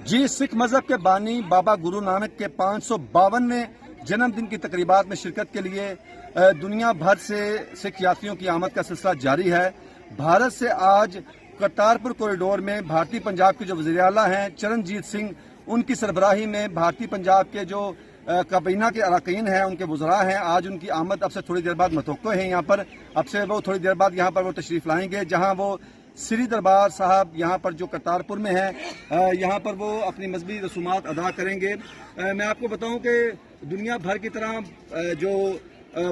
जी, सिख मजहब के बानी बाबा गुरु नानक के 552वें जन्मदिन की तकरीबात में शिरकत के लिए दुनिया भर से सिख यात्रियों की आमद का सिलसिला जारी है। भारत से आज करतारपुर कॉरिडोर में भारतीय पंजाब के जो वज़ीर आला हैं चरणजीत सिंह, उनकी सरबराही में भारतीय पंजाब के जो काबीना के अरकान हैं, उनके वज़रा हैं, आज उनकी आमद अब से थोड़ी देर बाद मतवक्को है यहाँ पर। अब से वो थोड़ी देर बाद यहाँ पर वो तशरीफ़ लाएंगे, जहाँ वो श्री दरबार साहब यहाँ पर जो करतारपुर में है, यहाँ पर वो अपनी मजहबी रसूमात अदा करेंगे। मैं आपको बताऊं कि दुनिया भर की तरह जो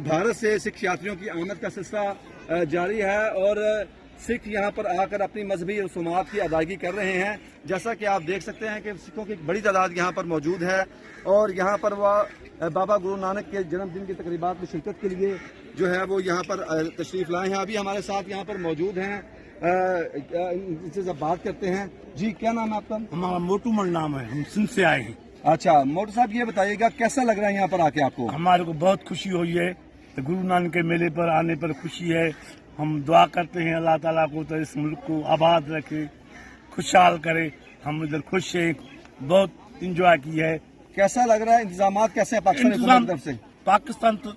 भारत से सिख यात्रियों की आमद का सिलसिला जारी है और सिख यहाँ पर आकर अपनी मजहबी रसूमात की अदायगी कर रहे हैं। जैसा कि आप देख सकते हैं कि सिखों की एक बड़ी तादाद यहाँ पर मौजूद है और यहाँ पर वह बाबा गुरु नानक के जन्मदिन की तकरीबात में शिरकत के लिए जो है वो यहाँ पर तशरीफ़ लाए हैं। अभी हमारे साथ यहाँ पर मौजूद हैं, इनसे जब बात करते हैं। जी, क्या नाम है आपका? हमारा मोटू मन नाम है, हम सिंध से आए हैं। अच्छा मोटू साहब, ये बताइएगा कैसा लग रहा है यहाँ पर आके आपको? हमारे को बहुत खुशी हुई है, तो गुरु नानक के मेले पर आने पर खुशी है। हम दुआ करते हैं अल्लाह ताला को तो इस मुल्क को आबाद रखे, खुशहाल करे। हम इधर खुश हैं, बहुत इंजॉय की है। कैसा लग रहा है? इंतजाम कैसे हैं पाकिस्तान हुकूमत की तरफ से? पाकिस्तान तो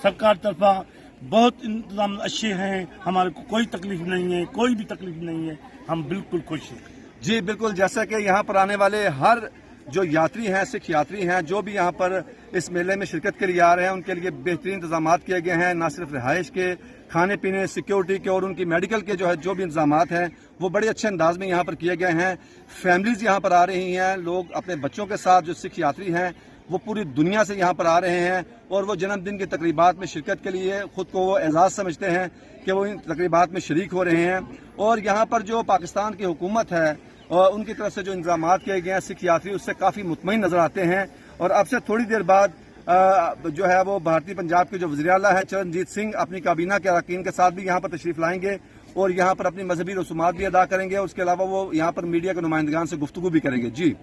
सरकार तरफा बहुत इंतजाम अच्छे हैं, हमारे को कोई तकलीफ नहीं है, कोई भी तकलीफ नहीं है, हम बिल्कुल खुश हैं। जी बिल्कुल, जैसा कि यहाँ पर आने वाले हर जो यात्री हैं, सिख यात्री हैं, जो भी यहाँ पर इस मेले में शिरकत के लिए आ रहे हैं, उनके लिए बेहतरीन इंतजाम किए गए हैं। न सिर्फ रिहाइश के, खाने पीने, सिक्योरिटी के और उनकी मेडिकल के जो भी इंतजाम हैं वो बड़े अच्छे अंदाज में यहाँ पर किए गए हैं। फैमिलीज यहाँ पर आ रही हैं, लोग अपने बच्चों के साथ, जो सिख यात्री हैं वो पूरी दुनिया से यहाँ पर आ रहे हैं और वो जन्मदिन की तकरीबात में शिरकत के लिए खुद को वो एजाज़ समझते हैं कि वो इन तकरीबात में शरीक हो रहे हैं। और यहाँ पर जो पाकिस्तान की हुकूमत है और उनकी तरफ से जो इंतजाम किए गए हैं सिख यात्री उससे काफ़ी मुतमईन नजर आते हैं। और अब से थोड़ी देर बाद जो है वो भारतीय पंजाब के जो वज़ीर आला है चरणजीत सिंह अपनी काबीना के अरकान के साथ भी यहाँ पर तशरीफ़ लाएंगे और यहाँ पर अपनी मजहबी रसूमात भी अदा करेंगे। और उसके अलावा वो यहाँ पर मीडिया के नुमाइंदगान से गुफ्तगू भी करेंगे। जी।